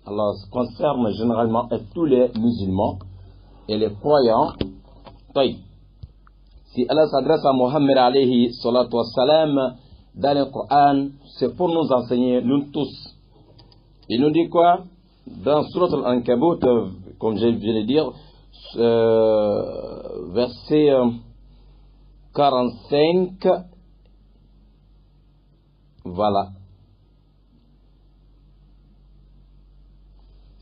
Alors, ça concerne généralement tous les musulmans et les croyants. Si Allah s'adresse à Mohammed alayhi salatu wassalam dans le Coran, c'est pour nous enseigner, nous tous. Il nous dit quoi? Dans Surat Al-Ankabut, comme je viens de dire, verset 45, voilà.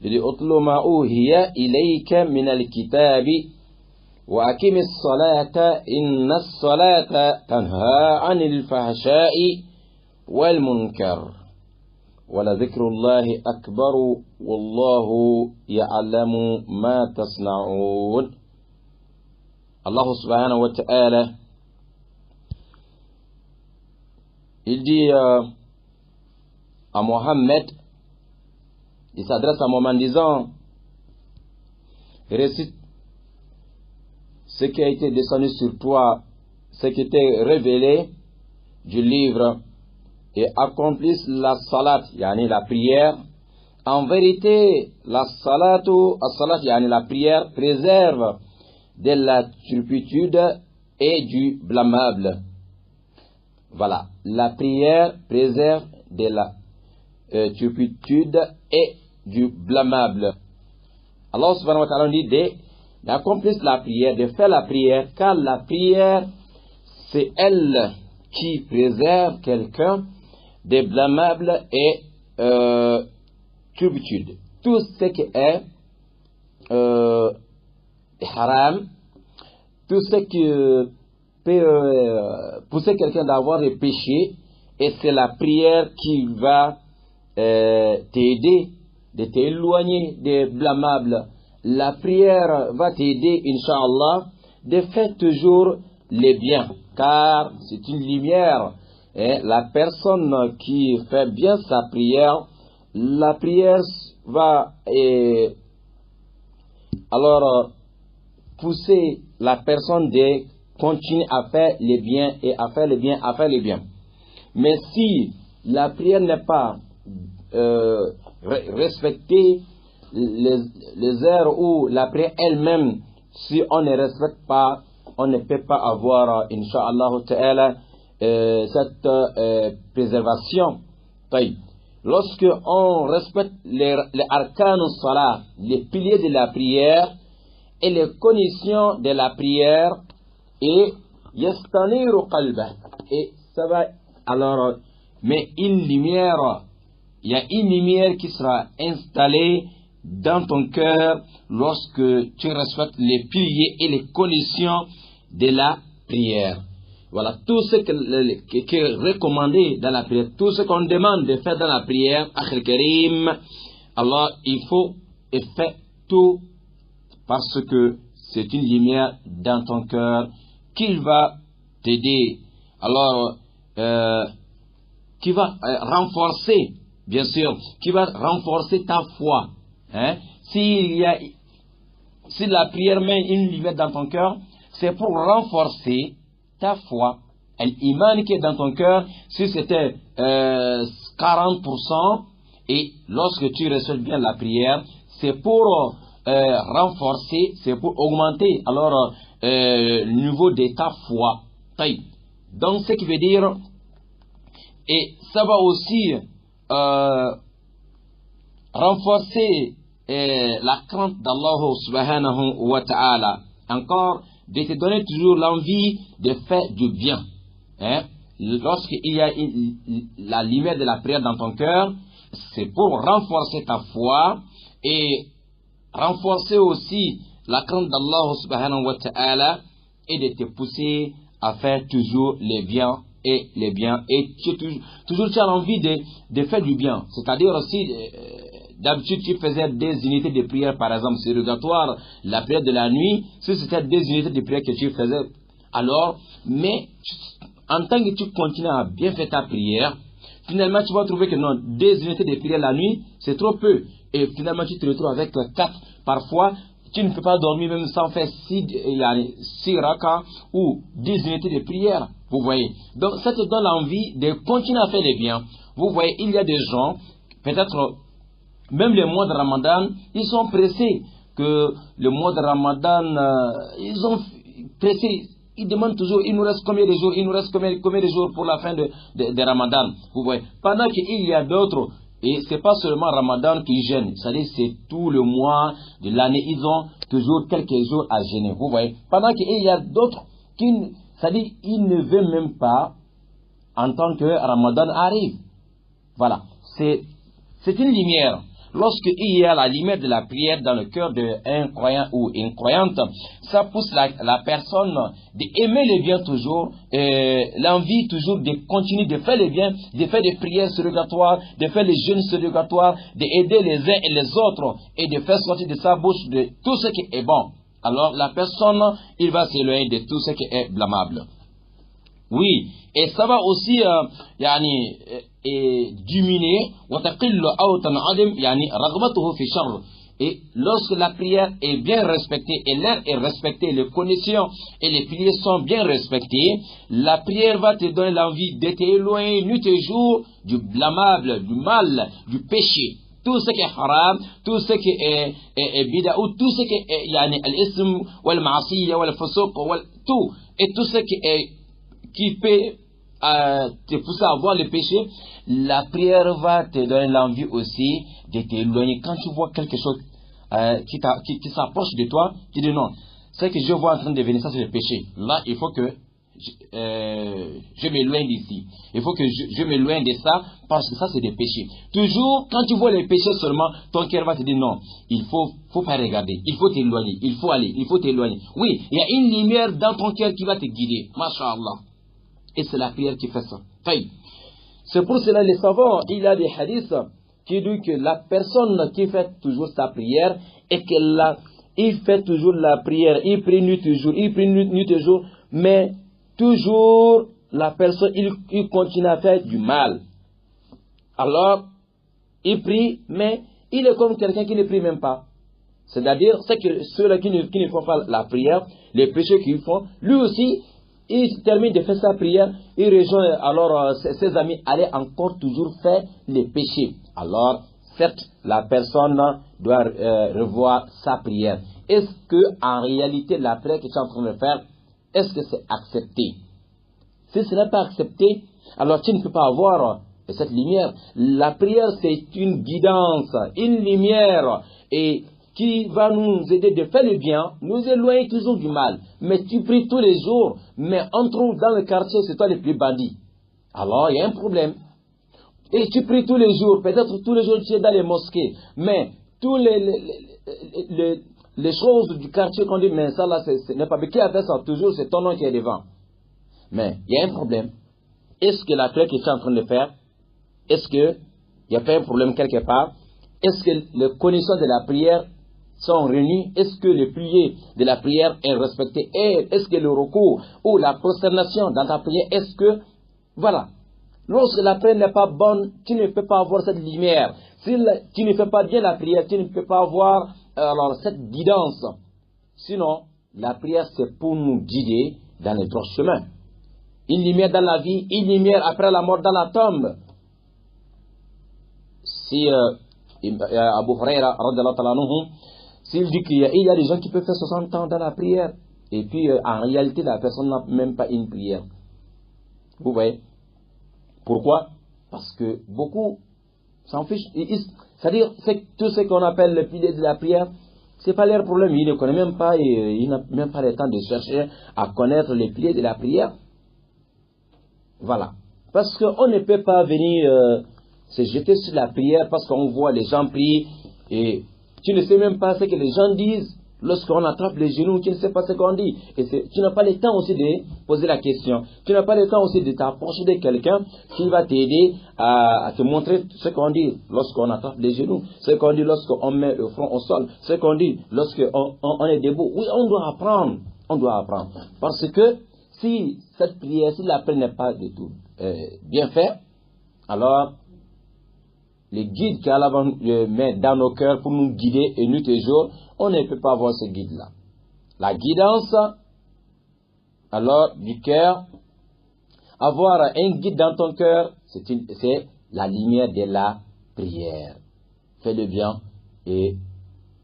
Il dit utlu ma uhiya ilayka min al-kitabi wa aqim as-salata inna as-salata tanha 'anil fahsha'i wal munkar wa la dhikrullahi akbar wallahu ya'lamu ma tasna'un. Allah subhanahu wa ta'ala il dit à Mohammed, il s'adresse à Mohammed en disant, récite ce qui a été descendu sur toi, ce qui était révélé du livre, et accomplisse la salat, yani la prière. En vérité, la salat, yani la prière, préserve de la turpitude et du blâmable. Voilà, la prière préserve de la turpitude et du blâmable. Allah subhanahu wa ta'ala dit d'accomplir la prière, de faire la prière, car la prière, c'est elle qui préserve quelqu'un des blâmables et turpitude. Tout ce qui est haram, tout ce qui peut pousser quelqu'un d'avoir des péchés, et c'est la prière qui va t'aider de t'éloigner des blâmables. La prière va t'aider, Inch'Allah, de faire toujours les biens, car c'est une lumière. Et la personne qui fait bien sa prière, la prière va alors pousser la personne de continuer à faire les biens et à faire les biens, à faire les biens. Mais si la prière n'est pas respecter les heures où la prière elle-même, si on ne respecte pas, on ne peut pas avoir, Inch'Allah ta'ala, cette préservation. Lorsque on respecte les arcanes salat, les piliers de la prière et les conditions de la prière, et yastaniru qalbah, et ça va alors, mais une lumière, il y a une lumière qui sera installée dans ton cœur lorsque tu respectes les piliers et les conditions de la prière. Voilà, tout ce qui est recommandé dans la prière, tout ce qu'on demande de faire dans la prière, Akhil Karim, alors il faut faire tout parce que c'est une lumière dans ton cœur qui va t'aider. Alors, qui va renforcer, bien sûr, qui va renforcer ta foi. Hein? Si la prière met une lumière dans ton cœur, c'est pour renforcer ta foi. L'iman qui est dans ton cœur, si c'était 40%, et lorsque tu reçois bien la prière, c'est pour renforcer, c'est pour augmenter alors le niveau de ta foi. Donc, ce qui veut dire, et ça va aussi renforcer la crainte d'Allah subhanahu wa ta'ala. Encore, de te donner toujours l'envie de faire du bien. Hein? Lorsqu'il y a la lumière de la prière dans ton cœur, c'est pour renforcer ta foi et renforcer aussi la crainte d'Allah subhanahu wa ta'ala et de te pousser à faire toujours les biens et les biens. Et toujours tu as envie de faire du bien. C'est-à-dire aussi, d'habitude tu faisais des unités de prière, par exemple, surrogatoire, la prière de la nuit, si c'était des unités de prière que tu faisais, alors, mais en tant que tu continues à bien faire ta prière, finalement tu vas trouver que non, des unités de prière la nuit, c'est trop peu. Et finalement tu te retrouves avec 4. Parfois, tu ne peux pas dormir même sans faire 6 rakas ou 10 unités de prière. Vous voyez. Donc ça te donne l'envie de continuer à faire les biens. Vous voyez, il y a des gens, peut-être Même les mois de Ramadan, ils sont pressés que le mois de Ramadan, ils sont pressés. Ils demandent toujours, il nous reste combien de jours, il nous reste combien de jours pour la fin de Ramadan. Vous voyez. Pendant qu'il y a d'autres, et c'est pas seulement Ramadan qui gêne, c'est-à-dire c'est tout le mois de l'année, ils ont toujours quelques jours à gêner. Vous voyez. Pendant qu'il y a d'autres qui, c'est-à-dire, ils ne veulent même pas entendre que Ramadan arrive. Voilà. C'est une lumière. Lorsqu'il y a la lumière de la prière dans le cœur d'un croyant ou une croyante, ça pousse la personne d'aimer le bien toujours, l'envie toujours de continuer de faire le bien, de faire des prières surrogatoires, de faire les jeûnes surrogatoires, d'aider les uns et les autres et de faire sortir de sa bouche de tout ce qui est bon. Alors la personne, il va s'éloigner de tout ce qui est blâmable. Oui, et ça va aussi diminuer et lorsque la prière est bien respectée et l'heure est respectée, les conditions et les piliers sont bien respectés, la prière va te donner l'envie de t'éloigner nuit et jour du blâmable, du mal, du péché. Tout ce qui est haram, tout ce qui est bida, ou tout ce qui est al-ism, ou al-ma'asiyya, ou al-fusuq, tout, et tout ce qui peut te pousser à voir le péché, la prière va te donner l'envie aussi de t'éloigner. Quand tu vois quelque chose qui s'approche de toi, tu dis non, ce que je vois en train de venir, ça c'est le péché. Là, il faut que je m'éloigne d'ici. Il faut que je m'éloigne de ça, parce que ça c'est des péchés. Toujours, quand tu vois les péchés seulement, ton cœur va te dire non, il faut pas regarder, il faut t'éloigner, il faut aller, il faut t'éloigner. Oui, il y a une lumière dans ton cœur qui va te guider. Masha'Allah. Et c'est la prière qui fait ça. C'est pour cela, les savants, il y a des hadiths qui disent que la personne qui fait toujours sa prière et il fait toujours la prière, il prie nuit et jour, il prie nuit et jour, mais toujours la personne, il continue à faire du mal. Alors, il prie, mais il est comme quelqu'un qui ne prie même pas. C'est-à-dire, c'est que ceux-là qui ne font pas la prière, les péchés qu'ils font, lui aussi, il termine de faire sa prière, il rejoint alors ses amis, aller encore toujours faire les péchés. Alors, certes, la personne doit revoir sa prière. Est-ce que en réalité, la prière que tu es en train de faire, est-ce que c'est accepté? Si ce n'est pas accepté, alors tu ne peux pas avoir cette lumière. La prière, c'est une guidance, une lumière, et qui va nous aider de faire le bien, nous éloigner toujours du mal. Mais tu pries tous les jours, mais on trouve dans le quartier, c'est toi le plus bandit. Alors, il y a un problème. Et tu pries tous les jours, peut-être tous les jours tu es dans les mosquées, mais tous les choses du quartier qu'on dit, mais ça là, ce n'est pas bien. Qui a fait ça? Toujours, c'est ton nom qui est devant. Mais il y a un problème. Est-ce que la prière que tu es en train de faire, est-ce qu'il n'y a pas un problème quelque part? Est-ce que les conditions de la prière sont réunies? Est-ce que le pilier de la prière est respecté? Et est-ce que le recours ou la prosternation dans ta prière, est-ce que, voilà, lorsque la prière n'est pas bonne, tu ne peux pas avoir cette lumière. Si tu ne fais pas bien la prière, tu ne peux pas avoir alors cette guidance. Sinon, la prière c'est pour nous guider dans les droits chemins. Une lumière dans la vie, une lumière après la mort dans la tombe. Si Abu Huraira, s'il dit qu'il y a des gens qui peuvent faire 60 ans dans la prière, et puis en réalité la personne n'a même pas une prière. Vous voyez? Pourquoi? Parce que beaucoup s'en fichent. C'est-à-dire, tout ce qu'on appelle le pilier de la prière, c'est pas leur problème. Ils ne connaissent même pas, et ils n'ont même pas le temps de chercher à connaître les piliers de la prière. Voilà. Parce qu'on ne peut pas venir se jeter sur la prière parce qu'on voit les gens prier et tu ne sais même pas ce que les gens disent. Lorsqu'on attrape les genoux, tu ne sais pas ce qu'on dit. Et tu n'as pas le temps aussi de poser la question. Tu n'as pas le temps aussi de t'approcher de quelqu'un qui va t'aider à te montrer ce qu'on dit lorsqu'on attrape les genoux, ce qu'on dit lorsqu'on met le front au sol, ce qu'on dit lorsqu'on est debout. Oui, on doit apprendre. On doit apprendre. Parce que si cette prière, si la prière n'est pas du tout bien faite, alors les guides qu'Allah met dans nos cœurs pour nous guider et nuit et jour, on ne peut pas avoir ce guide-là. La guidance, alors, du cœur, avoir un guide dans ton cœur, c'est la lumière de la prière. fais le bien et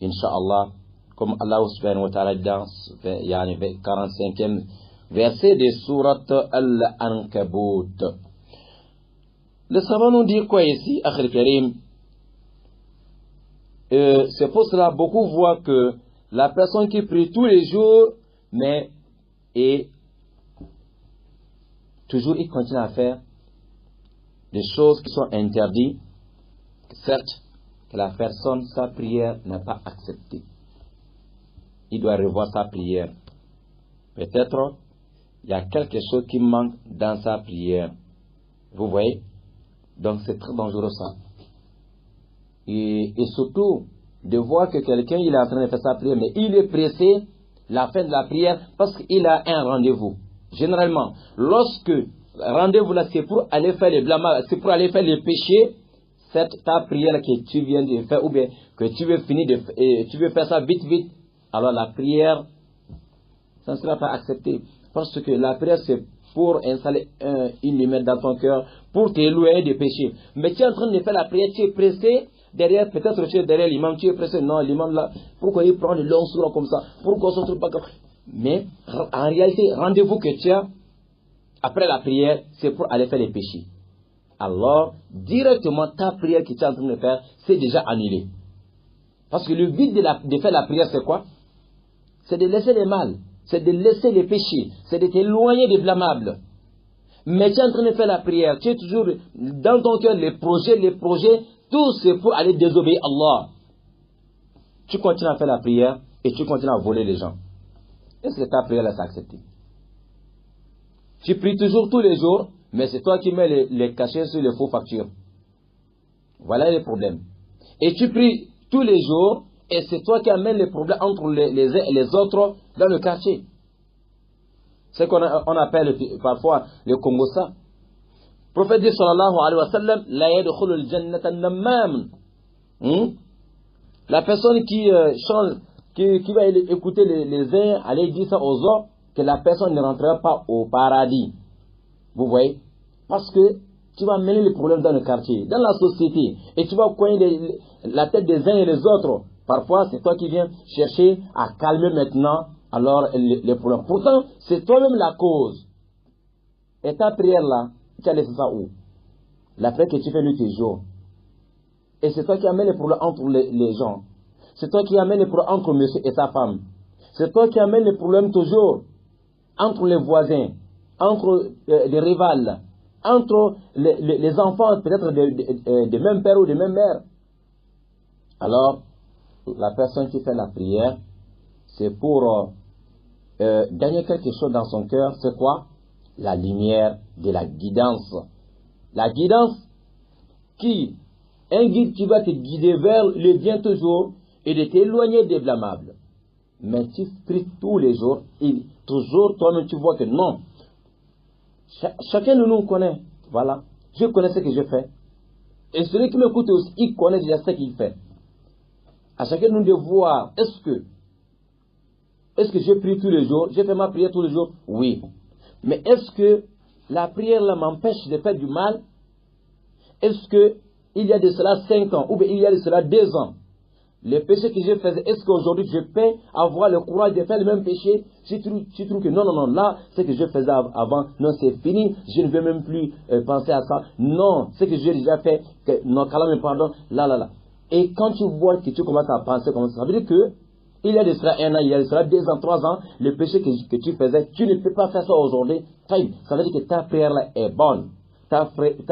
Inch'Allah, comme Allah subhanahu wa ta'ala dans le 45e verset de sourate Al-Ankabut. Le savant nous dit quoi ici, Akhil Karim? C'est pour cela beaucoup voient que la personne qui prie tous les jours, mais et toujours il continue à faire des choses qui sont interdites, certes que la personne, sa prière n'a pas accepté. Il doit revoir sa prière. Peut-être il y a quelque chose qui manque dans sa prière. Vous voyez? Donc c'est très dangereux ça. Et surtout, de voir que quelqu'un il est en train de faire sa prière, mais il est pressé la fin de la prière parce qu'il a un rendez-vous. Généralement, lorsque rendez-vous là, c'est pour aller faire les blâmes, c'est pour aller faire les péchés, ta prière que tu viens de faire, ou bien que tu veux finir tu veux faire ça vite, alors la prière, ça ne sera pas accepté. Parce que la prière, c'est pour installer une lumière dans ton cœur, pour t'éloigner des péchés. Mais tu es en train de faire la prière, tu es pressé, derrière, peut-être tu es derrière l'imam, tu es pressé, non, l'imam là, pourquoi il prend le long sourds comme ça, pourquoi ça ne se pas comme ça. Mais en réalité, rendez-vous que tu as après la prière, c'est pour aller faire les péchés. Alors, directement, ta prière que tu es en train de faire, c'est déjà annulé. Parce que le but de faire la prière, c'est quoi? C'est de laisser les mal, c'est de laisser les péchés, c'est de t'éloigner des blâmables. Mais tu es en train de faire la prière, tu es toujours dans ton cœur, les projets, tout c'est pour aller désobéir à Allah. Tu continues à faire la prière et tu continues à voler les gens. Est-ce que ta prière est acceptée? Tu pries toujours tous les jours, mais c'est toi qui mets les cachets sur les faux factures. Voilà les problèmes. Et tu pries tous les jours, et c'est toi qui amènes les problèmes entre les uns et les autres dans le quartier. C'est ce qu'on appelle parfois le Congo ça. Le prophète dit sallallahu alayhi wa sallam, la yadkhulul jannata an-nammam. La personne qui change, qui va écouter les uns, aller dire ça aux autres, que la personne ne rentrera pas au paradis. Vous voyez? Parce que tu vas mêler les problèmes dans le quartier, dans la société, et tu vas coigner la tête des uns et des autres. Parfois, c'est toi qui viens chercher à calmer maintenant alors les problèmes. Pourtant, c'est toi-même la cause. Et ta prière là, tu as laissé ça où? La prière que tu fais nuit et jour. Et c'est toi qui amène les problèmes entre les gens. C'est toi qui amène les problèmes entre monsieur et sa femme. C'est toi qui amène les problèmes toujours entre les voisins, entre les rivales, entre les enfants peut-être des mêmes pères ou des mêmes mères. Alors, la personne qui fait la prière, c'est pour gagner quelque chose dans son cœur. C'est quoi? La lumière de la guidance. La guidance un guide qui va te guider vers le bien toujours et de t'éloigner des blâmables. Mais tu pries tous les jours et toujours toi-même tu vois que non. Chacun de nous connaît. Voilà. Je connais ce que je fais. Et celui qui m'écoute aussi, il connaît déjà ce qu'il fait. À chacun de nous de voir, est-ce que je prie tous les jours? Je fais ma prière tous les jours? Oui. Mais est-ce que la prière là m'empêche de faire du mal? Est-ce que il y a de cela 5 ans, ou bien il y a de cela 2 ans, les péchés que je faisais, est-ce qu'aujourd'hui je peux avoir le courage de faire le même péché? Si tu trouves que non, là, ce que je faisais avant, non, c'est fini, je ne veux même plus penser à ça. Non, ce que j'ai déjà fait, non, qu'Allah me pardonne, là. Et quand tu vois que tu commences à penser comme ça, ça veut dire que il y a de cela 1 an, il y a de cela 2 ans, 3 ans, les péchés que tu faisais, tu ne peux pas faire ça aujourd'hui. Ça veut dire que ta prière là est bonne. Ta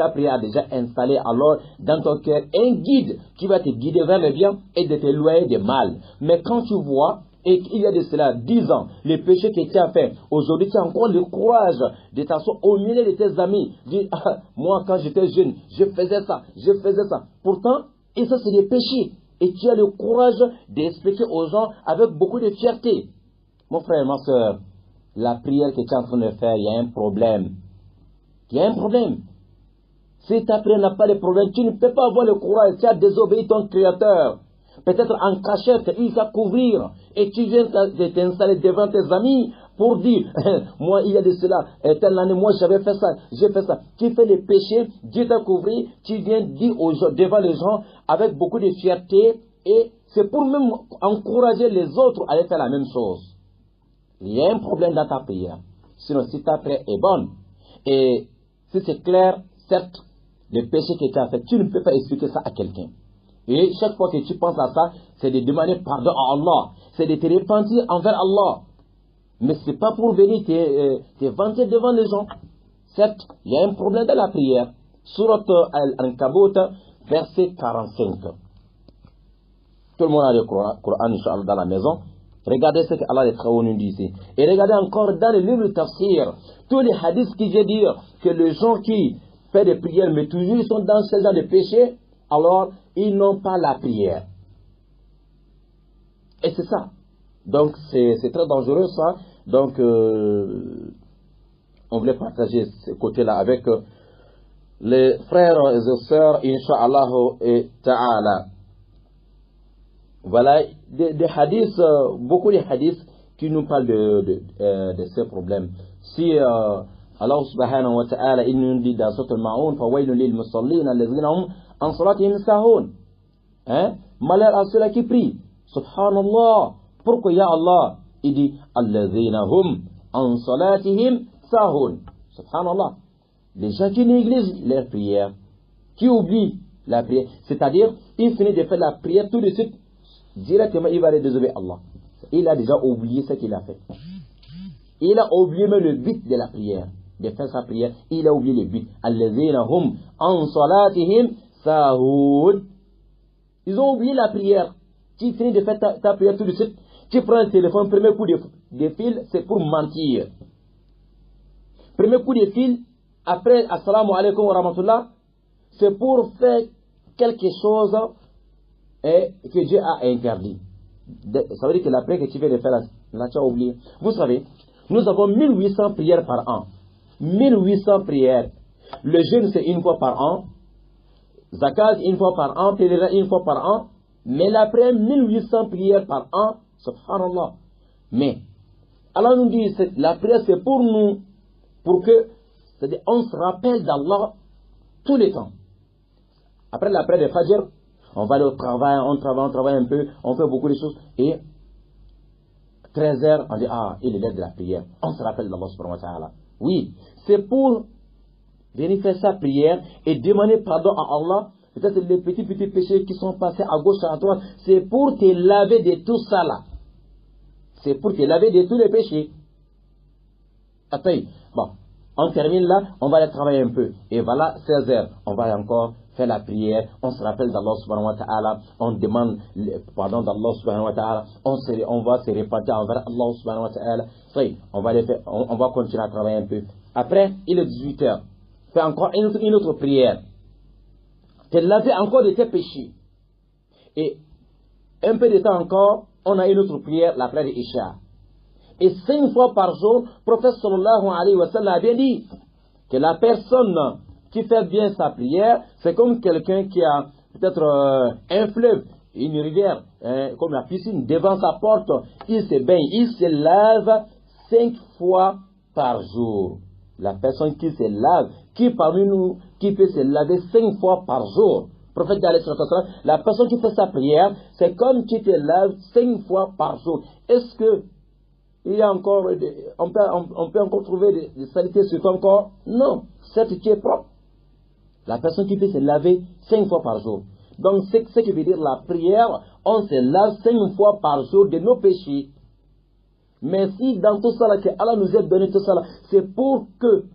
prière a déjà installé alors dans ton cœur un guide qui va te guider vers le bien et de t'éloigner du mal. Mais quand tu vois, et qu'il y a de cela 10 ans, les péchés que tu as fait, aujourd'hui tu as encore le courage de t'asseoir au milieu de tes amis, dire, moi quand j'étais jeune, je faisais ça. Pourtant, et ça c'est des péchés. Et tu as le courage d'expliquer aux gens avec beaucoup de fierté. Mon frère, ma soeur, la prière que tu es en train de faire, il y a un problème. Il y a un problème. Si ta prière n'a pas de problème, tu ne peux pas avoir le courage. Tu as désobéi ton Créateur. Peut-être en cachette, il va couvrir. Et tu viens de t'installer devant tes amis pour dire, moi il y a de cela, telle année, moi j'avais fait ça, j'ai fait ça. Tu fais les péchés, Dieu t'a couvert, tu viens dire devant les gens avec beaucoup de fierté, et c'est pour même encourager les autres à aller faire la même chose. Il y a un problème dans ta prière. Sinon, si ta prière est bonne, et si c'est clair, certes, le péché que tu as fait, tu ne peux pas expliquer ça à quelqu'un. Et chaque fois que tu penses à ça, c'est de demander pardon à Allah. C'est de te repentir envers Allah. Mais ce n'est pas pour venir te vanter devant les gens. Certes, il y a un problème dans la prière. Surat Al-Ankabut, verset 45. Tout le monde a le Coran, Inch'Allah, dans la maison. Regardez ce que Allah nous dit ici. Et regardez encore dans le livre de Tafsir, tous les hadiths qui viennent dire que les gens qui font des prières, mais toujours ils sont dans ce genre de péché, alors ils n'ont pas la prière. Et c'est ça. Donc c'est très dangereux ça. Donc on voulait partager ce côté-là avec les frères et sœurs, Inch'Allah et Ta'ala. Voilà des hadiths, beaucoup de hadiths qui nous parlent de ces problèmes. Si Allah subhanahu wa ta'ala, il nous dit dans Sourate Al-Ma'un, فَوَيْلٌ لِلْمُصَلِّينَ الَّذِينَ هُمْ عَنْ صَلَاتِهِمْ سَاهُونَ. Malheur à ceux-là qui prient. Subhanallah. Pourquoi ya Allah? Il dit الَّذِينَ هُمْ عَنْ صَلَاتِهِمْ سَاهُونَ. Subhanallah. Les gens qui négligent leur prière, qui oublient la prière, c'est-à-dire, il finit de faire la prière tout de suite, directement il va aller désobéir à Allah. Il a déjà oublié ce qu'il a fait. Il a oublié même le but de la prière, de faire sa prière. Il a oublié le but. Alladhina hum an salatihim sahun. Ils ont oublié la prière. Tu finis de faire ta prière tout de suite. Tu prends le téléphone, premier coup de fil, c'est pour mentir. Premier coup de fil, après assalamu alaikum wa rahmatullah, c'est pour faire quelque chose que Dieu a interdit. Ça veut dire que la prière que tu viens de faire, là, tu as oublié. Vous savez, nous avons 1800 prières par an. 1800 prières. Le jeûne, c'est une fois par an. Zakat, une fois par an. Pèlerin, une fois par an. Mais la prière, 1800 prières par an. Subhanallah. Mais, Allah nous dit, la prière, c'est pour nous, pour que, c'est-à-dire, on se rappelle d'Allah tous les temps. Après la prière de Fajr, on va aller au travail, on travaille un peu, on fait beaucoup de choses. Et 13h, on dit, il est l'heure de la prière. On se rappelle d'Allah subhanahu wa ta'ala. Oui, c'est pour venir faire sa prière et demander pardon à Allah. Peut-être les petits péchés qui sont passés à gauche, à droite. C'est pour te laver de tout ça là. C'est pour te laver de tous les péchés. Attends, bon, on termine là, on va aller travailler un peu. Et voilà, 16h, on va encore faire la prière, on se rappelle d'Allah subhanahu wa ta'ala, on demande le pardon d'Allah subhanahu wa ta'ala, on va se repentir envers Allah subhanahu wa ta'ala. On va continuer à travailler un peu. Après, il est 18h. Fais encore une autre prière. Te laver encore de tes péchés. Et un peu de temps encore, on a une autre prière, la prière de Isha. Et 5 fois par jour, le prophète sallallahu alayhi wa sallam a bien dit que la personne qui fait bien sa prière, c'est comme quelqu'un qui a peut-être un fleuve, une rivière, comme la piscine devant sa porte. Il se baigne, il se lave 5 fois par jour. La personne qui se lave, qui parmi nous, qui peut se laver 5 fois par jour. Prophète la personne qui fait sa prière, c'est comme qui te lave 5 fois par jour. Est-ce que il y a encore, on peut encore trouver des saletés sur ton corps? Non, certes tu es propre. La personne qui peut se laver 5 fois par jour. Donc c'est ce qui veut dire la prière, on se lave 5 fois par jour de nos péchés. Mais si dans tout ça là, que Allah nous a donné tout ça là, c'est pour que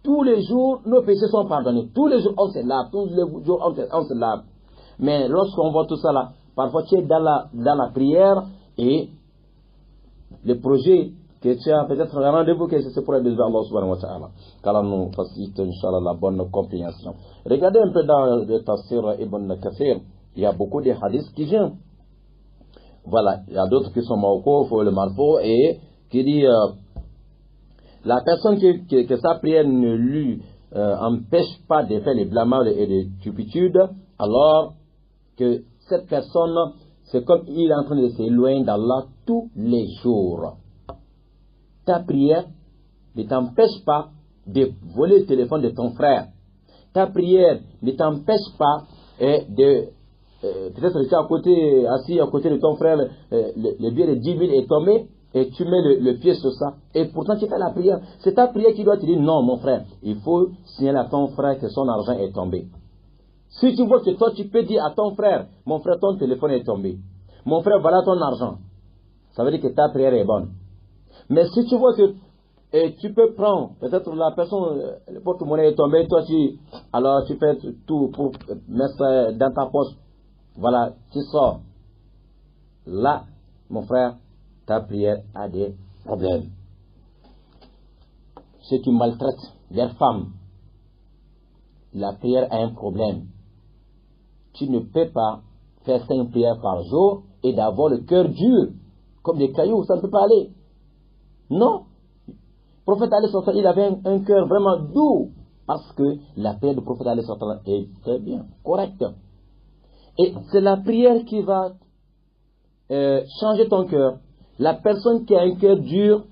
tous les jours nos péchés sont pardonnés. Tous les jours on se lave, tous les jours on se lave. Mais lorsqu'on voit tout ça là, parfois tu es dans la prière et le projet que tu as peut-être un rendez-vous que c'est pour aider Allah subhanahu wa ta'ala. Qu'Allah nous facilite, Inch'Allah, la bonne compréhension. Regardez un peu dans le tafsir Ibn Kathir, il y a beaucoup de hadiths qui viennent. Voilà, il y a d'autres qui sont mawqouf ou le marfou et qui dit la personne que sa prière ne lui empêche pas de faire les blâmages et les turpitudes, alors que cette personne, c'est comme il est en train de s'éloigner d'Allah tous les jours. ta prière ne t'empêche pas de voler le téléphone de ton frère. Ta prière ne t'empêche pas peut-être que tu es à côté, assis à côté de ton frère, le billet de 10 000 est tombé, et tu mets le pied sur ça, et pourtant tu fais la prière. C'est ta prière qui doit te dire, non mon frère, il faut signaler à ton frère que son argent est tombé. Si tu vois que toi tu peux dire à ton frère, mon frère ton téléphone est tombé, mon frère voilà ton argent, ça veut dire que ta prière est bonne. Mais si tu vois que tu peux prendre, peut-être la personne, le porte-monnaie est tombé, toi alors tu fais tout pour mettre ça dans ta poche, voilà, tu sors. Là, mon frère, ta prière a des problèmes. Si tu maltraites les femmes, la prière a un problème. Tu ne peux pas faire 5 prières par jour et d'avoir le cœur dur, comme des cailloux, ça ne peut pas aller. Non. Le prophète il avait un cœur vraiment doux, parce que la prière du prophète est très bien, correcte. Et c'est la prière qui va changer ton cœur. La personne qui a un cœur dur,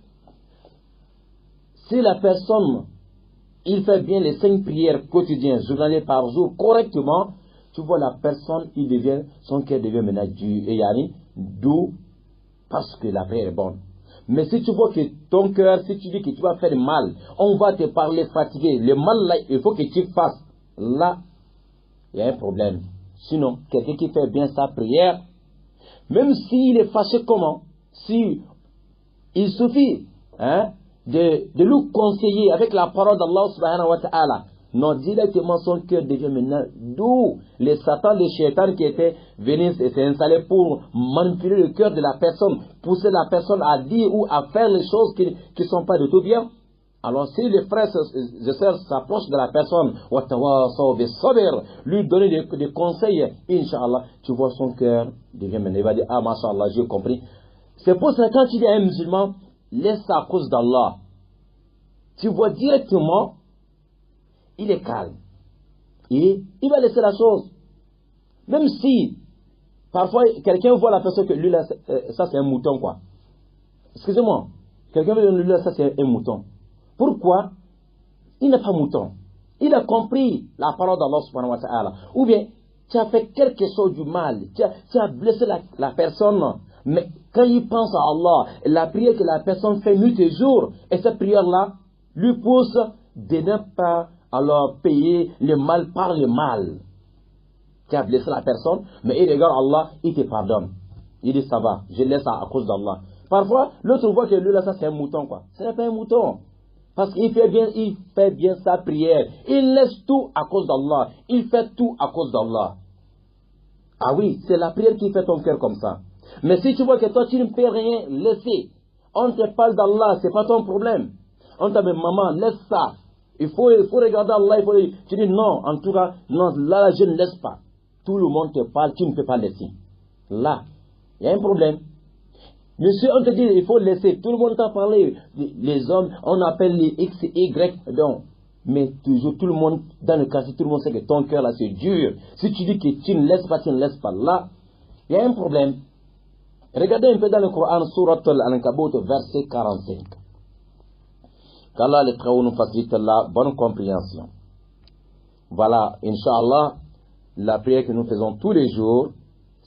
si la personne, il fait bien les 5 prières quotidiennes, journalières par jour, correctement, tu vois la personne, son cœur devient maintenant dur et doux, parce que la prière est bonne. Mais si tu vois que ton cœur, si tu dis que tu vas faire mal, on va te parler fatigué, le mal là, il faut que tu fasses. Là, il y a un problème. Sinon, quelqu'un qui fait bien sa prière, même s'il est fâché comment, si il suffit de lui conseiller avec la parole d'Allah subhanahu wa ta'ala, non, directement son cœur devient maintenant doux. Les satans, les shaitans qui étaient venus s'installer pour manipuler le cœur de la personne, pousser la personne à dire ou à faire les choses qui ne sont pas de tout bien. Alors si les frères et sœurs s'approchent de la personne, lui donner des conseils, Inch'Allah, tu vois son cœur devient maintenant, il va dire, ah Masha'Allah, j'ai compris. C'est pour ça que quand tu dis à un musulman, laisse ça à cause d'Allah, tu vois directement, il est calme. Et il va laisser la chose. Même si, parfois, quelqu'un voit la personne que lui, là, ça c'est un mouton, quoi. Excusez-moi. Quelqu'un veut lui, là, ça c'est un mouton. Pourquoi? Il n'est pas mouton. Il a compris la parole d'Allah subhanahu wa ta'ala. Ou bien, tu as fait quelque chose du mal. Tu as blessé la personne. Mais quand il pense à Allah, la prière que la personne fait nuit et jour, et cette prière-là lui pousse de ne pas alors payer le mal par le mal. Tu as blessé la personne, mais il regarde Allah, il te pardonne. Il dit ça va, je laisse ça à cause d'Allah. Parfois, l'autre voit que lui là, ça c'est un mouton, quoi. Ce n'est pas un mouton. Parce qu'il fait bien sa prière. Il laisse tout à cause d'Allah. Il fait tout à cause d'Allah. Ah oui, c'est la prière qui fait ton cœur comme ça. Mais si tu vois que toi tu ne peux rien laisser, on te parle d'Allah, c'est pas ton problème. On te dit, maman, laisse ça. Il faut regarder Allah, tu dis non, en tout cas, non, là, je ne laisse pas. Tout le monde te parle, tu ne peux pas laisser. Là, il y a un problème. Monsieur, on te dit, il faut laisser. Tout le monde t'a parlé. Les hommes, on appelle les X et Y. Donc, mais toujours, tout le monde, dans le cas, tout le monde sait que ton cœur là, c'est dur. Si tu dis que tu ne laisses pas, tu ne laisses pas. Là, il y a un problème. Regardez un peu dans le Coran, Surat Al-Ankabut, verset 45. Qu'Allah le Très-Haut nous facilite la bonne compréhension. Voilà, Inch'Allah, la prière que nous faisons tous les jours,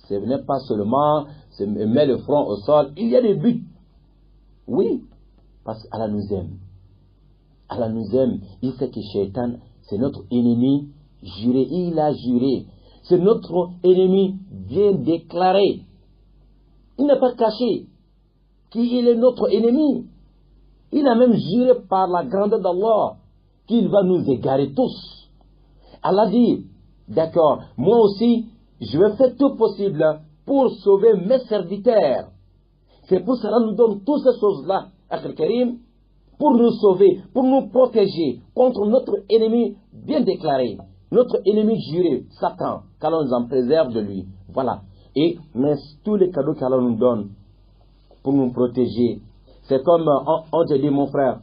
ce n'est pas seulement mettre le front au sol, il y a des buts. Oui, parce qu'Allah nous aime. Allah nous aime. Il sait que Shaitan, c'est notre ennemi juré. Il a juré. C'est notre ennemi bien déclaré. Il n'a pas caché qu'il est notre ennemi. Il a même juré par la grandeur d'Allah qu'il va nous égarer tous. Allah dit, d'accord, moi aussi, je vais faire tout possible pour sauver mes serviteurs. C'est pour cela que nous donne toutes ces choses-là, Akhil Karim, pour nous sauver, pour nous protéger contre notre ennemi bien déclaré, notre ennemi juré, Satan, qu'Allah nous en préserve de lui. Voilà. Et mais tous les cadeaux qu'Allah nous donne pour nous protéger, c'est comme on te dit, mon frère,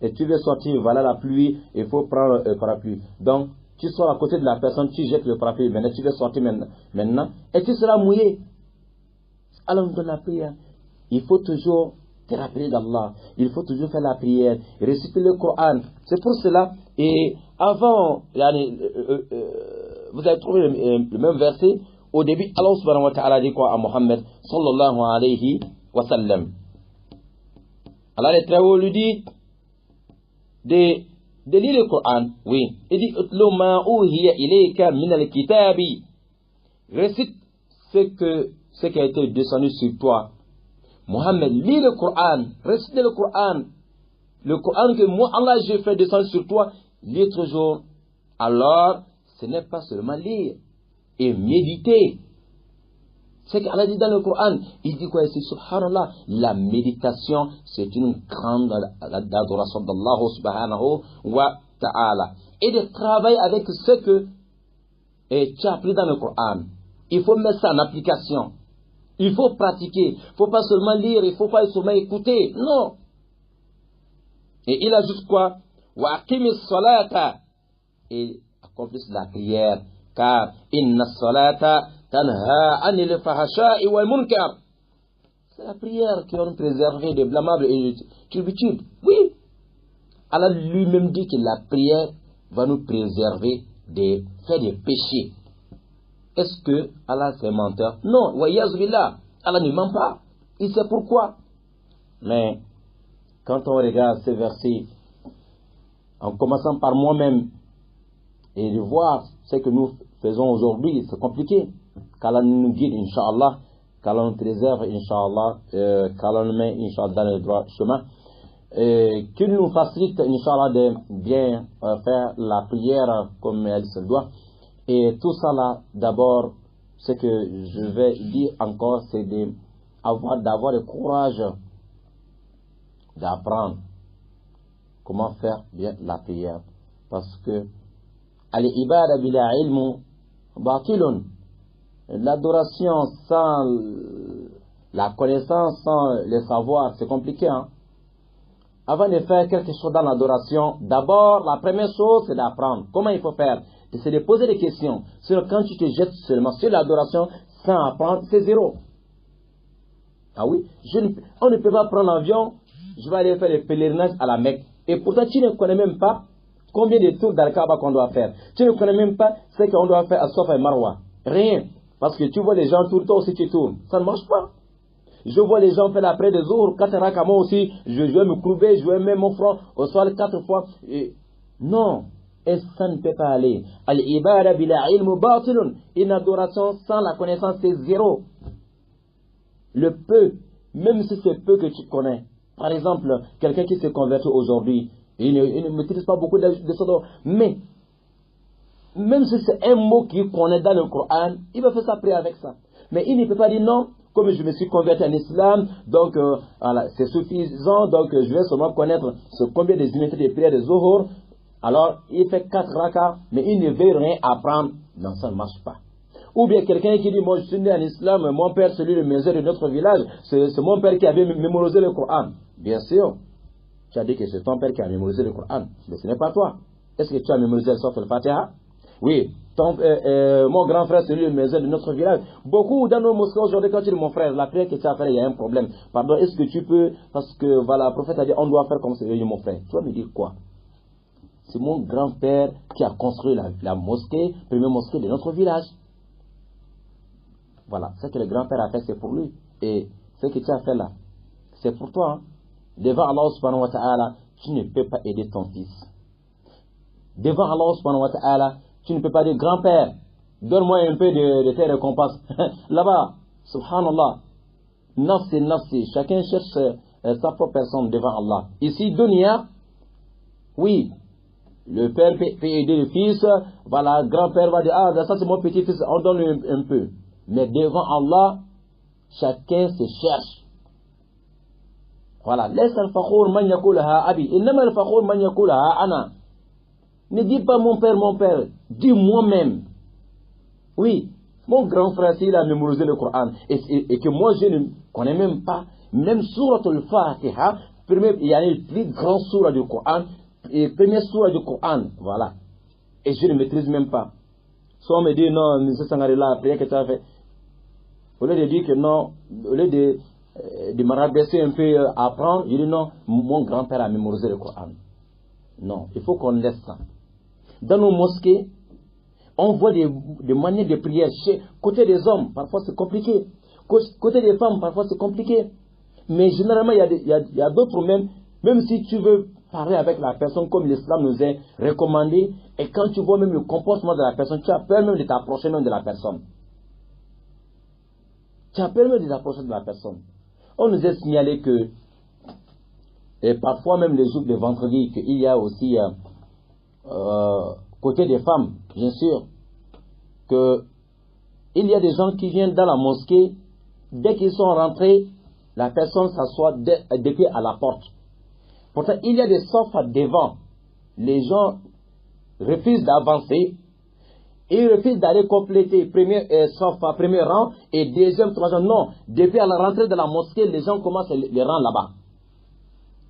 et tu veux sortir, voilà la pluie, il faut prendre le parapluie. Donc, tu sors à côté de la personne, tu jettes le parapluie, maintenant tu veux sortir maintenant, et tu seras mouillé. Alors nous donne la prière. Il faut toujours te rappeler d'Allah. Il faut toujours faire la prière, réciter le Coran. C'est pour cela, et avant, vous avez trouvé le même verset. Au début, Allah subhanahu wa ta'ala dit quoi à Muhammad sallallahu alayhi wa sallam. Allah est très haut lui dit de lire le Coran, oui. Il dit utlu ma uhiya ilayka min al-kitabi. Récite ce qui a été descendu sur toi. Muhammad, lis le Coran, récite le Coran. Le Coran que moi, Allah, j'ai fait descendre sur toi, lis toujours. Alors, ce n'est pas seulement lire et méditer. C'est qu'Allah dit dans le Coran, il dit quoi? C'est subhanallah, la méditation, c'est une grande adoration d'Allah subhanahu wa ta'ala. Et de travailler avec ce que tu as appris dans le Coran. Il faut mettre ça en application. Il faut pratiquer. Il ne faut pas seulement lire, il ne faut pas seulement écouter. Non. Et il ajoute quoi? Wa aqimis salata. Et accomplisse la prière. Car inna salata tanha anil fahasha'i wal munkar. C'est la prière qui va nous préserver des blâmables et des turpitudes. Oui. Allah lui-même dit que la prière va nous préserver des faits de péché. Est-ce que Allah c'est menteur? Non, wa yazbillah. Allah ne ment pas. Il sait pourquoi. Mais quand on regarde ces versets, en commençant par moi-même, et de voir ce que nous faisons aujourd'hui, c'est compliqué. Qu'Allah nous guide, Inch'Allah, qu'Allah nous préserve, Inch'Allah, qu'Allah nous met, Inch'Allah, dans le droit chemin, qu'il nous facilite, Inch'Allah, de bien faire la prière comme elle se doit. Et tout ça là, d'abord, ce que je vais dire encore, c'est d'avoir le courage d'apprendre comment faire bien la prière. Parce que al-ibada bila ilmu batilun. L'adoration sans la connaissance, sans le savoir, c'est compliqué. Hein? Avant de faire quelque chose dans l'adoration, d'abord, la première chose, c'est d'apprendre. Comment il faut faire? C'est de poser des questions. Sinon, quand tu te jettes seulement sur l'adoration sans apprendre, c'est zéro. Ah oui? On ne peut pas prendre l'avion, je vais aller faire le pèlerinage à la Mecque. Et pourtant, tu ne connais même pas combien de tours d'Al-Kaaba qu'on doit faire. Tu ne connais même pas ce qu'on doit faire à Safa et Marwa. Rien. Parce que tu vois les gens tournent, toi aussi tu tournes. Ça ne marche pas. Je vois les gens faire la prière des Zuhr, 4 rakats, moi aussi, je vais me courber, je vais mettre mon front au sol 4 fois. Et non. Et ça ne peut pas aller. Al-ibada bila ilmu batilun. Une adoration sans la connaissance, c'est zéro. Le peu, même si c'est peu que tu connais. Par exemple, quelqu'un qui se convertit aujourd'hui, il ne maîtrise pas beaucoup de choses. Mais, même si c'est un mot qu'il connaît dans le Coran, il va faire sa prière avec ça. Mais il ne peut pas dire non, comme je me suis converti en islam, donc voilà, c'est suffisant, donc je vais seulement connaître combien de unités de prière de Zuhur. Alors, il fait 4 rakats, mais il ne veut rien apprendre. Non, ça ne marche pas. Ou bien quelqu'un qui dit, moi je suis né en islam, mon père, celui le meilleur de notre village, c'est mon père qui avait mémorisé le Coran. Bien sûr, tu as dit que c'est ton père qui a mémorisé le Coran, mais ce n'est pas toi. Est-ce que tu as mémorisé le Sourate Al-Fatiha? Oui. Mon grand frère, celui le meilleur de notre village. Beaucoup dans nos mosquées aujourd'hui, quand tu dis mon frère, la prière que tu as fait, il y a un problème. Pardon, est-ce que tu peux, parce que voilà, le prophète a dit, on doit faire comme c'est mon frère. Tu vas me dire quoi? C'est mon grand-père qui a construit la mosquée, première mosquée de notre village. Voilà, ce que le grand-père a fait, c'est pour lui. Et ce que tu as fait là, c'est pour toi. Hein. Devant Allah subhanahu wa ta'ala, tu ne peux pas aider ton fils. Devant Allah subhanahu wa ta'ala, tu ne peux pas dire, grand-père, donne-moi un peu de tes récompenses. Là-bas, subhanallah, nafsi, nafsi, chacun cherche sa propre personne devant Allah. Ici, dunya, oui, le père peut aider le fils, voilà, grand-père va dire, ah, ça c'est mon petit-fils, on donne un peu. Mais devant Allah, chacun se cherche. Voilà. Laisse al-fakhur man yakulaha abi. Innama al-fakhur man yakulaha ana. Ne dis pas mon père, dis moi-même. Oui, mon grand frère, s'il a mémorisé le Coran, et que moi je ne connais même pas, même Surat al-Fatiha, il y a une plus grande sourate du Coran, et première sourate du Coran, voilà. Et je ne maîtrise même pas. Soit on me dit, non, M. Sangaré, la prière que tu as fait, au lieu de dire que non, au lieu de de me rabaisser un peu, apprendre. Je dis non, mon grand-père a mémorisé le Coran. Non, il faut qu'on laisse ça. Dans nos mosquées, on voit des manières de prière. Côté des hommes, parfois c'est compliqué. Côté des femmes, parfois c'est compliqué. Mais généralement, il y a d'autres même si tu veux parler avec la personne comme l'islam nous a recommandé, et quand tu vois même le comportement de la personne, tu as peur même de t'approcher même de la personne. Tu as peur même de t'approcher de la personne. On nous a signalé que, et parfois même les jours de vendredi, qu'il y a aussi, côté des femmes, bien sûr, que il y a des gens qui viennent dans la mosquée, dès qu'ils sont rentrés, la personne s'assoit depuis à la porte. Pourtant, il y a des sofas devant. Les gens refusent d'avancer. Ils refusent d'aller compléter premier sofa, premier rang et deuxième, troisième. Non, depuis à la rentrée de la mosquée, les gens commencent les rangs là-bas.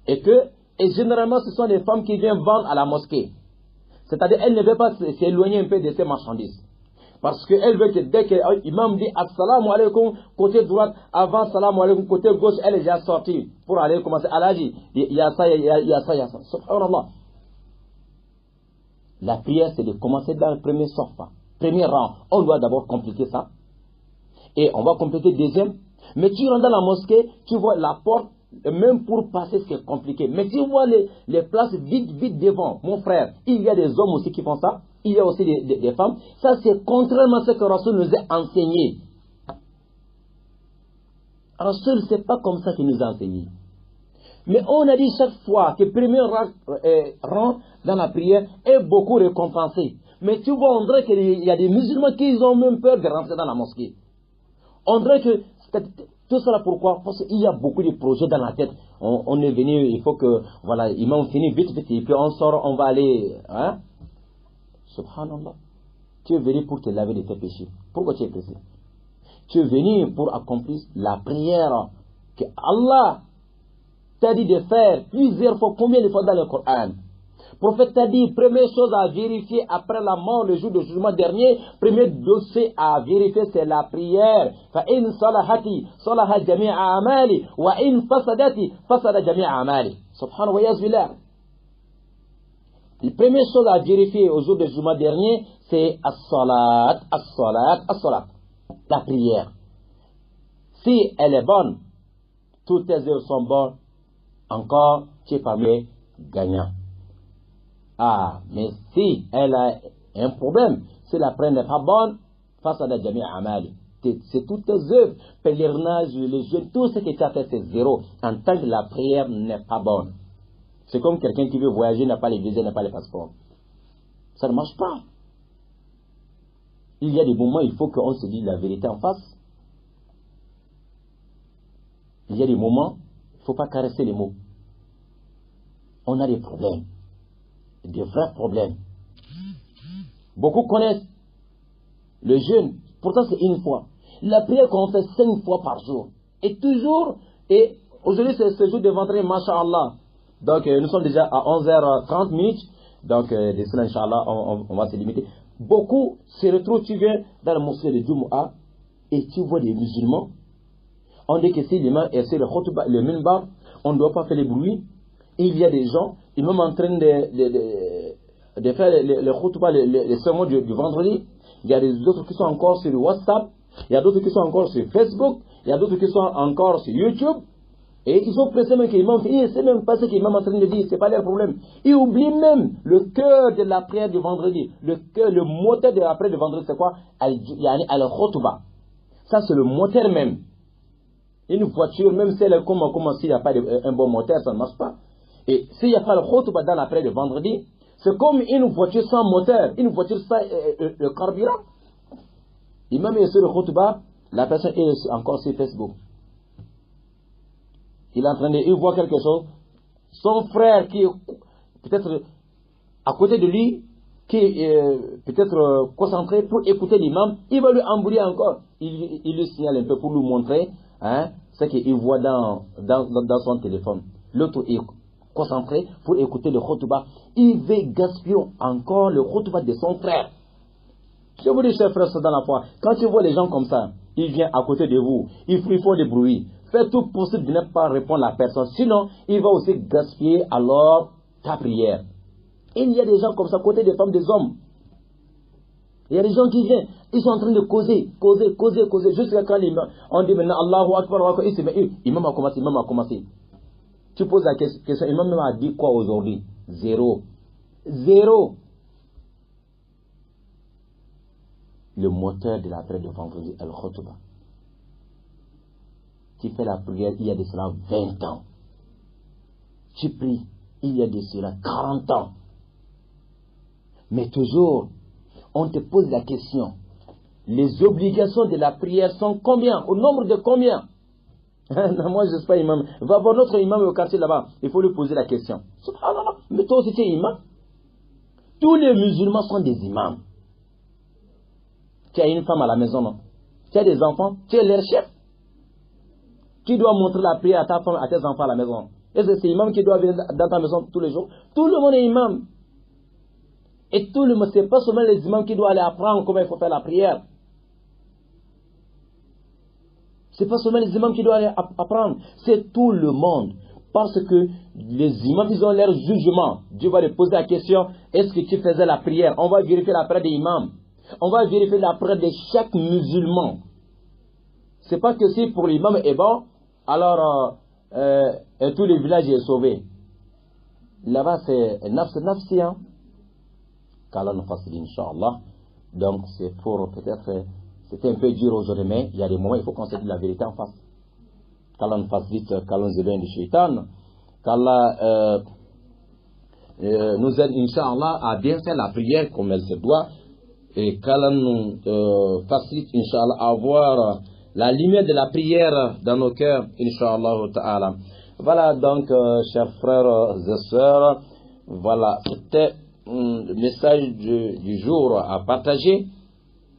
Et généralement, ce sont les femmes qui viennent vendre à la mosquée. C'est-à-dire, elles ne veulent pas s'éloigner un peu de ces marchandises. Parce qu'elle veut que dès que l'imam dit assalamu alaikum, côté droite, avant assalamu alaikum, côté gauche, elle est déjà sortie pour aller commencer. Elle a dit, il y a ça, il y a ça, il y a ça. Subhanallah. La prière, c'est de commencer dans le premier sofa, premier rang. On doit d'abord compléter ça. Et on va compléter le deuxième. Mais tu rentres dans la mosquée, tu vois la porte, même pour passer, c'est compliqué. Mais tu vois les places vides devant. Mon frère, il y a des hommes aussi qui font ça. Il y a aussi des femmes. Ça, c'est contrairement à ce que Rasoul nous a enseigné. Rasoul, c'est pas comme ça qu'il nous a enseigné. Mais on a dit chaque fois que le premier rang dans la prière est beaucoup récompensé. Mais tu vois, on dirait qu'il y a des musulmans qui ont même peur de rentrer dans la mosquée. On dirait que tout cela pourquoi? Parce qu'il y a beaucoup de projets dans la tête. On est venu, il faut que, voilà, imam finit vite, et puis on sort, on va aller, hein? Subhanallah. Tu es venu pour te laver de tes péchés. Pourquoi tu es pressé? Tu es venu pour accomplir la prière que Allah t'a dit de faire plusieurs fois. Combien de fois dans le Coran? Le prophète t'a dit, première chose à vérifier après la mort, le jour du jugement dernier, premier dossier à vérifier, c'est la prière. فَإِن صَلَحَتِ صَلَحَ جَمِيعَ أَعْمَالِ وَإِن فَسَدَتِ فَسَدَ جَمِيعَ أَعْمَالِ. Subhanallah wa yazbillah. La première chose à vérifier au jour du jugement dernier, c'est as-salat, as-salat, as-salat. La prière. Si elle est bonne, toutes tes œuvres sont bonnes, encore, tu es parmi les gagnants. Ah, mais si elle a un problème, si la prière n'est pas bonne, face à la jamia amal, c'est toutes tes œuvres, pèlerinage, les jeûnes, tout ce que tu as fait, c'est zéro, en tant que la prière n'est pas bonne. C'est comme quelqu'un qui veut voyager, n'a pas les visas, n'a pas les passeports. Ça ne marche pas. Il y a des moments où il faut qu'on se dise la vérité en face. Il y a des moments, il ne faut pas caresser les mots. On a des problèmes. Des vrais problèmes. Beaucoup connaissent le jeûne. Pourtant, c'est une fois. La prière qu'on fait 5 fois par jour. Et toujours, et aujourd'hui, c'est ce jour de vendredi, masha'Allah. Donc, nous sommes déjà à 11h30 minutes. Donc, de cela, Inch'Allah, on va se limiter. Beaucoup se retrouvent, tu viens dans la mosquée de Jumu'ah et tu vois des musulmans. On dit que si l'imam est sur le minbar, on ne doit pas faire les bruits. Il y a des gens, ils sont en train de faire le khutbah, le sermon du vendredi. Il y a des autres qui sont encore sur WhatsApp. Il y a d'autres qui sont encore sur Facebook. Il y a d'autres qui sont encore sur YouTube. Et ils sont pressés même que l'imam finisse. C'est même pas ce que l'imam est en train de dire. C'est pas leur problème. Ils oublient même le cœur de la prière du vendredi. Le cœur, le moteur de la prière du vendredi, c'est quoi? Al-khutbah. Ça, c'est le moteur même. Une voiture, même si elle est comme s'il n'y a pas un bon moteur, ça ne marche pas. Et s'il n'y a pas le khutbah dans la prière du vendredi, c'est comme une voiture sans moteur, une voiture sans le carburant. L'imam est sur le khutbah, la personne est encore sur Facebook. Il est en train de, il voit quelque chose. Son frère qui est peut-être à côté de lui, qui est peut-être concentré pour écouter l'imam, il va lui embrouiller encore. Il lui signale un peu pour lui montrer ce qu'il voit dans son téléphone. L'autre est concentré pour écouter le khutbah. Il veut gaspiller encore le khutbah de son frère. Je vous dis, chers frères, dans la foi, quand tu vois les gens comme ça, ils viennent à côté de vous, ils font des bruits. fais tout possible de ne pas répondre à la personne. Sinon, il va aussi gaspiller alors ta prière. Et il y a des gens comme ça, côté des femmes, des hommes. Il y a des gens qui viennent, ils sont en train de causer, jusqu'à quand on dit maintenant Allahu Akbar, imam a commencé. Tu poses la question, imam a dit quoi aujourd'hui? Zéro. Le moteur de la prière de vendredi, Al-Khutbah. Tu fais la prière il y a de cela 20 ans. Tu pries il y a de cela 40 ans. Mais toujours, on te pose la question. Les obligations de la prière sont combien? Au nombre de combien? Non, moi je ne suis pas imam. Va voir notre imam au quartier là-bas. Il faut lui poser la question. Subhanallah. Mais toi aussi tu es imam. Tous les musulmans sont des imams. Tu as une femme à la maison, non? Tu as des enfants, tu es leur chef. Tu dois montrer la prière à ta femme, à tes enfants à la maison. Est-ce que c'est imam qui doit venir dans ta maison tous les jours? Tout le monde est imam. Et tout le monde, ce n'est pas seulement les imams qui doivent aller apprendre comment il faut faire la prière. Ce n'est pas seulement les imams qui doivent aller apprendre, c'est tout le monde. Parce que les imams, ils ont leur jugement. Dieu va leur poser la question, est-ce que tu faisais la prière? On va vérifier la prière des imams. On va vérifier la prière de chaque musulman. C'est pas que si pour l'imam est bon, alors tout le village est sauvé. Là-bas, c'est nafsi, hein. Qu'Allah nous facilite, Inch'Allah. Donc, c'est pour peut-être, c'était un peu dur aujourd'hui, mais il y a des moments où il faut qu'on se dise la vérité en face. Qu'Allah nous facilite, qu'Allah nous éloigne du shaitan, qu'Allah nous aide, Inch'Allah, à bien faire la prière comme elle se doit, et qu'Allah nous facilite, Inch'Allah, à avoir la lumière de la prière dans nos cœurs, Inch'Allah ta'ala. Voilà donc, chers frères et sœurs, voilà, c'était le message du jour à partager.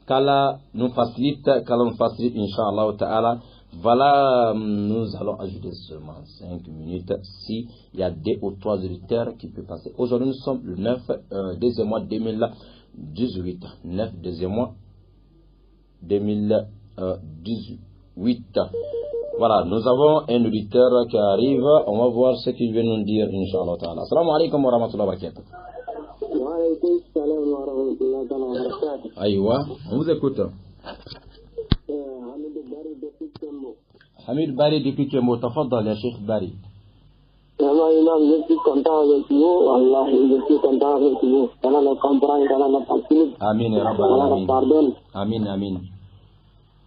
Qu'Allah nous facilite, Inch'Allah ta'ala. Voilà, nous allons ajouter seulement 5 minutes si il y a 2 ou 3 auditeurs qui peuvent passer. Aujourd'hui, nous sommes le 9 deuxième mois 2018. 9 deuxième mois 2018. Voilà, nous avons un auditeur qui arrive. On va voir ce qu'il vient nous dire, Inch'Allah ta'ala. Assalamu alaikum wa rahmatullahi wa barakatuh. Wa alaikum salam wa rahmatullahi wa barakatuh. Aïwa, on vous écoute. Hamid Bari depuis Kembo, tafaddal ya Cheikh Bari. Imam, je suis content avec vous. Allah, je suis content avec vous. Allah nous comprend, Allah nous facilite. Amin, ya Rabbal Allah Alamin. nous pardonne. Amin, amin.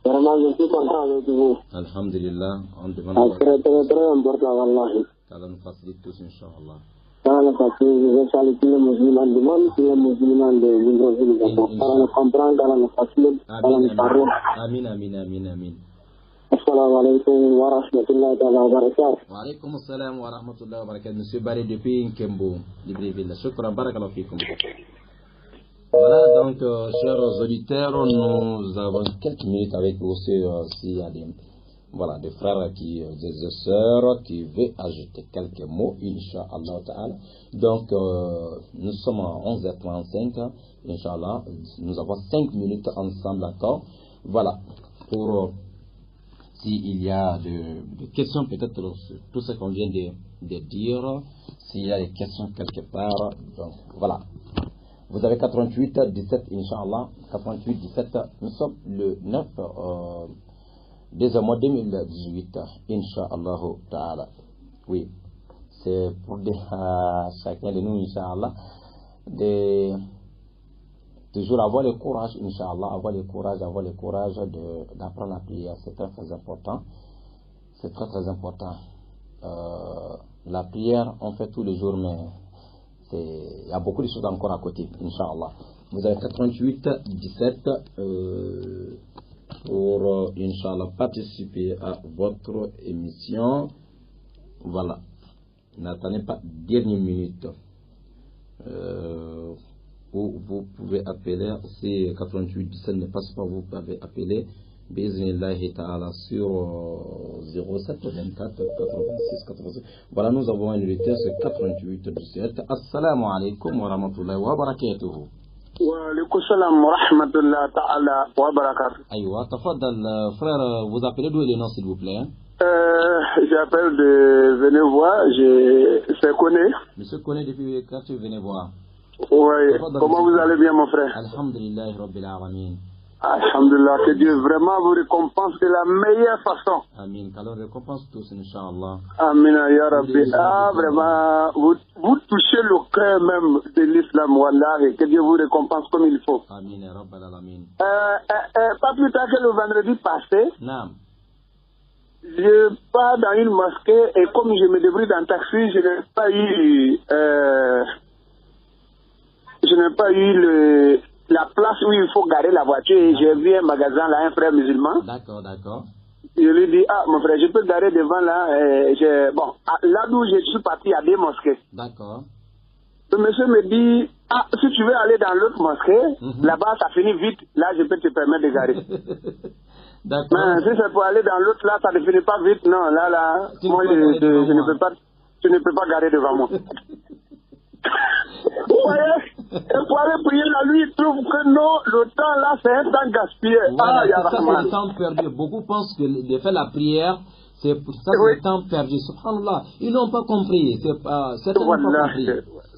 Vraiment, je suis content avec vous. Alhamdulillah, on demande Très, très, très important, Wallahi. qu'Allah nous facilite tous, Inch'Allah. Allah nous facilite. Je salue tous les musulmans du monde, tous les musulmans de l'Indonésie. Allah nous comprend, Allah nous facilite, Allah nous pardonne. Amin, amin, amin, amin. Assalamu alaikum wa rahmatullahi wa barakatuh. Wa alaikum assalam wa rahmatullahi wa barakatuh. Monsieur Bari depuis Nkembo, Libreville. Shukran, barakallahu fikum. Voilà, donc, chers auditeurs, nous avons quelques minutes avec vous s'il y a des frères, des sœurs qui veulent ajouter quelques mots, Inch'Allah ta'ala. Donc, nous sommes à 11h35, Inch'Allah. Nous avons 5 minutes ensemble encore. Voilà, pour s'il y a des questions, peut-être tout ce qu'on vient de dire, s'il y a des questions quelque part, donc voilà. Vous avez 88 17, Inch'Allah, 88 17, nous sommes le 9 mois 2018, Inch'Allah ta'ala. Oui, c'est pour chacun de nous, Inch'Allah, toujours avoir le courage, Inch'Allah, avoir le courage d'apprendre la prière. C'est très très important. C'est très très important. La prière, on fait tous les jours, mais il y a beaucoup de choses encore à côté, Inch'Allah. Vous avez 88 17 pour, Inch'Allah, participer à votre émission. Voilà. N'attendez pas dernière minute. Vous pouvez appeler, si 88 17 ne passe pas, vous pouvez appeler Bismillahi ta'ala sur 07 24 86 86. Voilà, nous avons un auditeur, c'est 88 17. Assalamu alaikum wa rahmatullahi wa barakatuhu. وعليكم السلام ورحمة الله تعالى وبركاته. Aïwa, tafadal, frère, vous appelez d'où le nom s'il vous plaît? J'appelle de Venevois, c'est Koné. Monsieur Koné depuis quartier Venevois. Oui, comment vous allez bien mon frère? Alhamdulillah Rabbil Alamin. Alhamdulillah, que Dieu vraiment vous récompense de la meilleure façon. Amin, qu'Allah récompense tous, Inch'Allah. Amin, ya Rabbi. Ah, vraiment, vous touchez le cœur même de l'islam, wallah, et que Dieu vous récompense comme il faut. Amin, ya Rabbil Alamin. Pas plus tard que le vendredi passé, Naam. je pars dans une mosquée et comme je me débrouille dans le taxi, je n'ai pas eu la place où il faut garer la voiture et j'ai vu un magasin là, un frère musulman. D'accord, d'accord. Je lui dis, ah mon frère, je peux garer devant là. Bon, là d'où je suis parti, il y a des mosquées. D'accord. Le monsieur me dit, ah, si tu veux aller dans l'autre mosquée, là-bas ça finit vite, là je peux te permettre de garer. D'accord. Mais si c'est pour aller dans l'autre là, ça ne finit pas vite, non, là, moi je ne peux pas, tu ne peux pas garer devant moi. Vous voyez, et pour aller prier là, lui, il trouve que non, le temps là, c'est un temps gaspillé. Voilà, Ah, ça c'est le temps perdu. Beaucoup pensent que de faire la prière, c'est pour ça que le temps perdu. Subhanallah, ils n'ont pas compris. C'est certainement pas compris.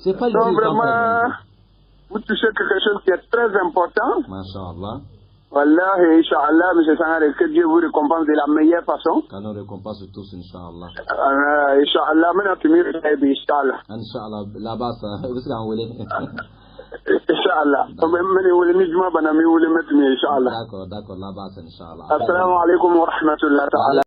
C'est pas le temps vraiment, perdu. vous touchez quelque chose qui est très important. Masha'Allah. Wallah, et Inch'Allah, M. Sangare, que Dieu vous récompense de la meilleure façon. Qu'Allah récompense tous, Inch'Allah. Inch'Allah, maintenant tu m'y réveilles, Inch'Allah. Inch'Allah, là-bas, ça, vous savez, vous voulez. Inch'Allah. D'accord, là-bas, Inch'Allah. Assalamu alaikum wa rahmatullahi ta'ala.